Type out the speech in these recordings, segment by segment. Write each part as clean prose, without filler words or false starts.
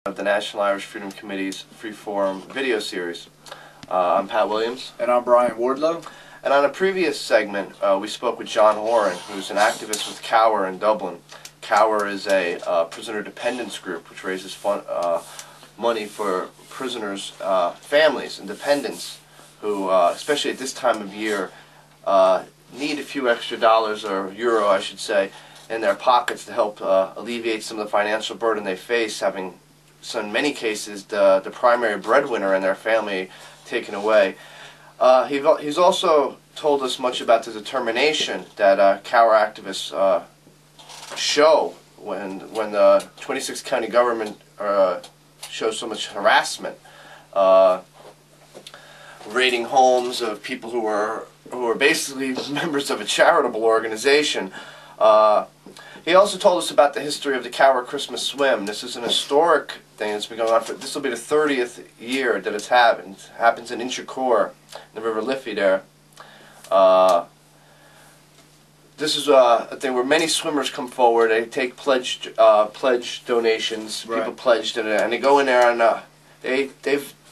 Of the National Irish Freedom Committee's Free-Form video series. I'm Pat Williams. And I'm Brian Wardlow. And on a previous segment, we spoke with John Horan, who's an activist with COWER in Dublin. COWER is a prisoner dependence group which raises money for prisoners' families and dependents who, especially at this time of year, need a few extra dollars, or euro I should say, in their pockets to help alleviate some of the financial burden they face, having, so in many cases, the primary breadwinner in their family taken away. He's also told us much about the determination that COWER activists show when the 26th county government shows so much harassment, raiding homes of people who are basically members of a charitable organization. He also told us about the history of the COWER Christmas Swim. This is an historic thing that's been going on for, this will be the 30th year that it's happened. It happens in Inchicore, the River Liffey there. This is a thing where many swimmers come forward. They take pledge donations. Right. People pledged, and they go in there and they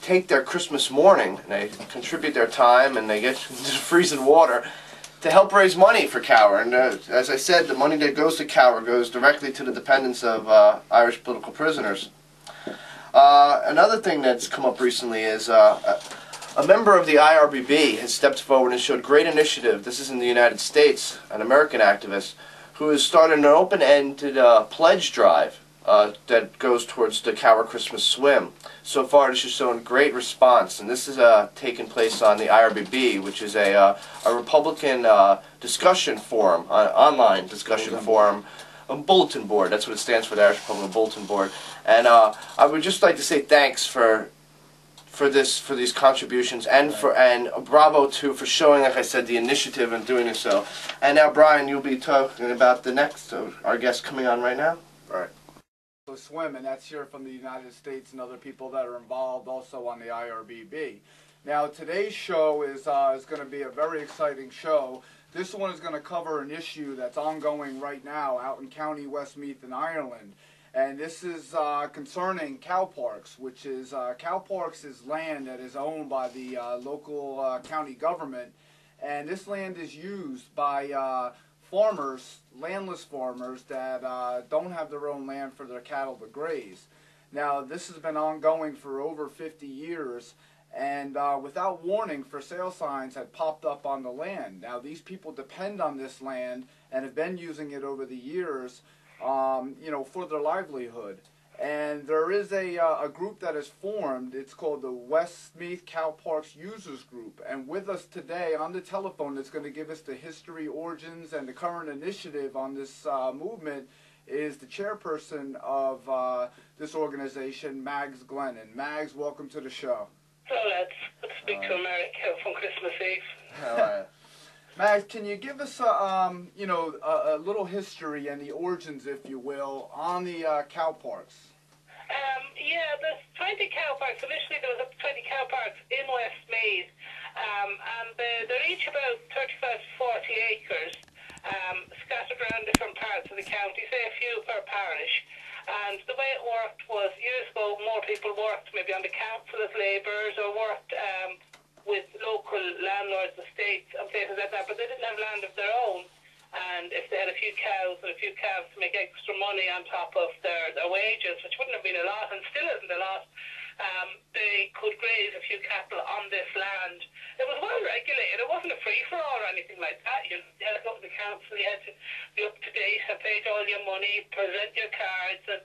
take their Christmas morning and they contribute their time and they get into the freezing water to help raise money for COWER. And as I said, the money that goes to COWER goes directly to the dependents of Irish political prisoners. Another thing that's come up recently is a member of the IRBB has stepped forward and showed great initiative. This is in the United States, an American activist, who has started an open-ended pledge drive that goes towards the COWER Christmas Swim. So far, this has shown great response, and this is taking place on the IRBB, which is a Republican discussion forum, online discussion forum, a bulletin board. That's what it stands for, the Irish Republican Bulletin Board. And I would just like to say thanks for these contributions, and bravo too for showing, like I said, the initiative and doing it so. And now, Brian, you'll be talking about the next our guest coming on right now. All right. So swim, and that's here from the United States and other people that are involved also on the IRBB. Now today's show is going to be a very exciting show. This one is going to cover an issue that's ongoing right now out in County Westmeath in Ireland. And this is concerning cow parks, which is, cow parks is land that is owned by the local county government. And this land is used by farmers, landless farmers that don't have their own land for their cattle to graze. Now this has been ongoing for over 50 years, and without warning, for sale signs had popped up on the land. Now these people depend on this land and have been using it over the years, you know, for their livelihood. And there is a group that is formed. It's called the Westmeath Cow Parks Users Group. And with us today on the telephone that's going to give us the history, origins, and the current initiative on this movement is the chairperson of this organization, Mags Glennon. Mags, welcome to the show. Hello, lads. Let's speak to America from Christmas Eve. All right. Mags, can you give us you know, a little history and the origins, if you will, on the cow parks? Yeah, there's 20 cow parks. Initially, there was up to 20 cow parks in Westmeath, and they're each about 35 to 40 acres, scattered around different parts of the county, say a few per parish. And the way it worked was, years ago, more people worked maybe on the council as labourers, or worked with local landlords, estates, and places like that, but they didn't have land of their own. And if they had a few cows and a few calves to make extra money on top of their wages, which wouldn't have been a lot and still isn't a lot, they could graze a few cattle on this land. It was well regulated. It wasn't a free-for-all or anything like that. You had to go to the council, you had to be up to date, have paid all your money, present your cards and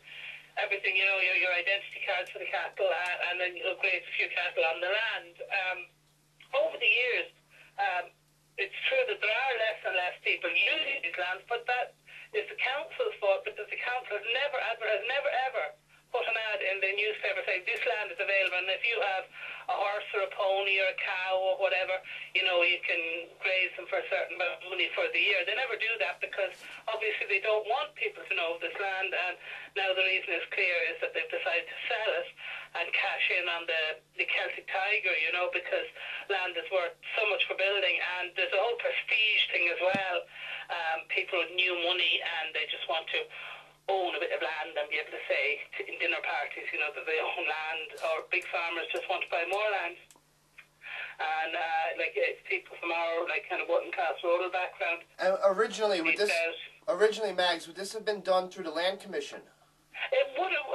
everything, you know, your identity cards for the cattle, and then you'll graze a few cattle on the land. Over the years, it's true that there are less and less people using these lands, but that is the council's fault, because the council has never ever put an ad in the newspaper saying this land is available, and if you have a horse or a pony or a cow or whatever, you know, you can graze them for a certain amount of money for the year. They never do that because obviously they don't want people to know of this land, and now the reason is clear, is that they've decided to sell it and cash in on the Celtic Tiger, you know, because land is worth so much for building, and there's a whole prestige thing as well. People with new money, and they just want to own a bit of land and be able to say in dinner parties, you know, that they own land, or big farmers just want to buy more land. And like it's people from our kind of working class rural background. And originally, Mags, would this have been done through the Land Commission? It would have.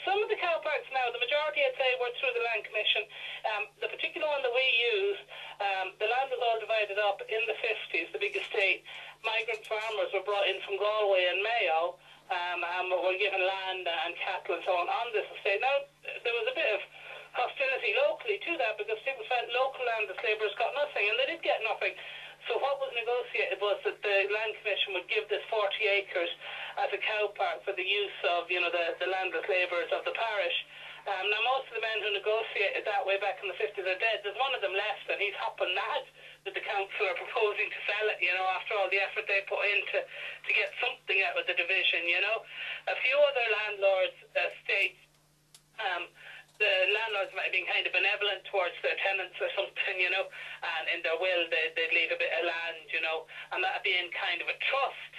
Some of the cow parks now, the majority I'd say were through the Land Commission. The particular one that we use, the land was all divided up in the 50s, the big estate. Migrant farmers were brought in from Galway and Mayo, and were given land and cattle and so on this estate. Now, there was a bit of hostility locally to that because people felt local land labourers got nothing, and they did get nothing. So what was negotiated was that the Land Commission would give this 40 acres as a cow park for the use of, you know, the landless labourers of the parish. Now, most of the men who negotiated that way back in the 50s are dead. There's one of them left, and he's hopping mad that the council are proposing to sell it, you know, after all the effort they put in to get something out of the division, you know. A few other landlords states, the landlords might have been kind of benevolent towards their tenants or something, you know, and in their will they'd leave a bit of land, you know, and that'd be in kind of a trust.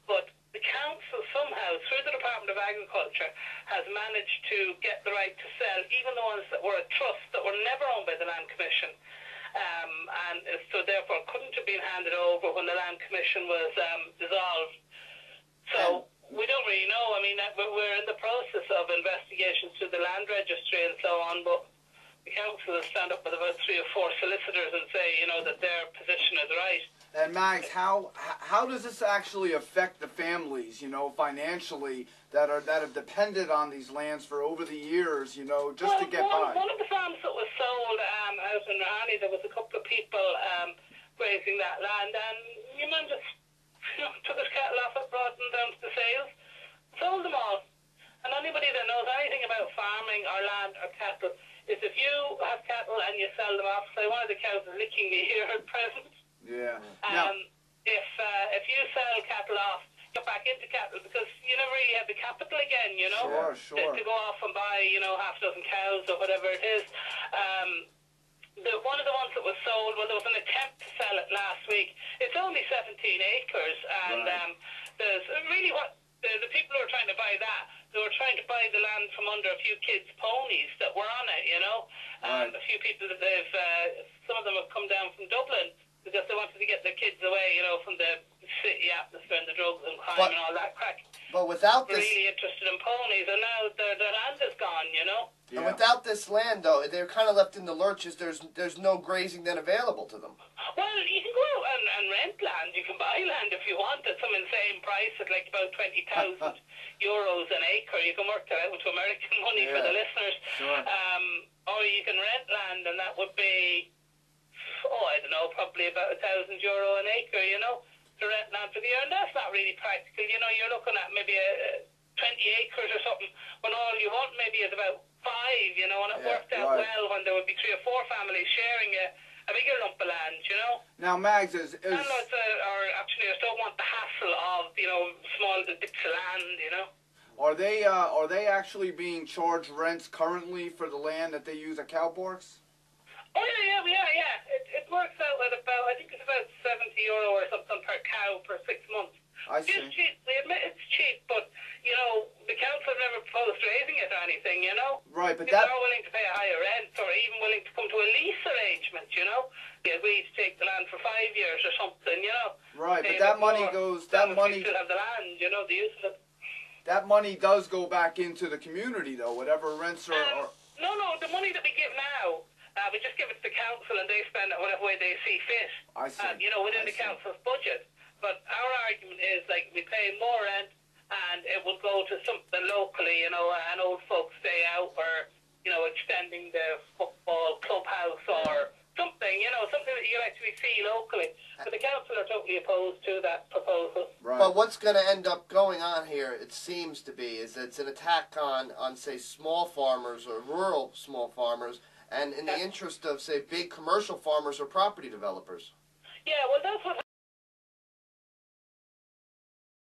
But the council somehow, through the Department of Agriculture, has managed to get the right to sell even the ones that were a trust that were never owned by the Land Commission. And so therefore couldn't have been handed over when the Land Commission was dissolved. So we don't really know. I mean, we're in the process of investigations through the land registry and so on, but the council will stand up with about 3 or 4 solicitors and say, you know, that their position is right. And Mags, how does this actually affect the families, you know, financially that have depended on these lands for over the years, you know, just to get by? One of the farms that was sold out in Rani, there was a couple of people grazing that land, and your man just took his cattle off it, brought them down to the sales, sold them all. And anybody that knows anything about farming or land or cattle is if you have cattle and you sell them off, say one of the cows is licking me here at present. Yeah. If you sell cattle off, get back into cattle because you never really have the capital again, you know, sure. to go off and buy, you know, half a dozen cows or whatever it is. One of the ones that was sold, well, there was an attempt to sell it last week. It's only 17 acres, and there's really what the people who are trying to buy that, they were trying to buy the land from under a few kids' ponies that were on it, you know. A few people that some of them have come down from Dublin because they wanted to get their kids away, you know, from the city atmosphere and the drugs and crime and all that crack. But without this, really interested in ponies, and now their land is gone, you know. And without this land, though, they're kind of left in the lurches. There's no grazing then available to them. Well, you can go out and rent land. You can buy land if you want at some insane price at like about 20,000 euros an acre. You can work that out to American money for the listeners. Sure. Or you can rent land, and that would be, I don't know, probably about €1,000 an acre, you know, to rent land for the year. And that's not really practical. You know, you're looking at maybe 20 acres or something when all you want maybe is about 5, you know, and it worked out well when there would be 3 or 4 families sharing a bigger lump of land, you know. Now, Mags, landlords actioneers don't want the hassle of, you know, small bits of land, you know. Are they actually being charged rents currently for the land that they use at cow parks? Oh yeah. It works out at about, I think it's about €70 or something per cow for 6 months. I see. It's cheap. We admit it's cheap, but you know the council have never proposed raising it or anything. You know. Right, but people are willing to pay a higher rent, or even willing to come to a lease arrangement. You know, they agree to take the land for 5 years or something. You know. Right, but that money goes. That money. Still have the land. You know, the use of it. That money does go back into the community, though. Whatever rents are. No. The money that we give now. We just give it to the council and they spend it whatever way they see fit. I see. You know, within the council's budget. But our argument is, like, we pay more rent and it will go to something locally, you know, an old folks day out, or, you know, extending the football clubhouse or something, you know, something that you actually see locally. But the council are totally opposed to that proposal. Right. But what's going to end up going on here, it seems to be, is that it's an attack on say, small farmers or rural small farmers, and in the interest of, say, big commercial farmers or property developers. Yeah, well, that's what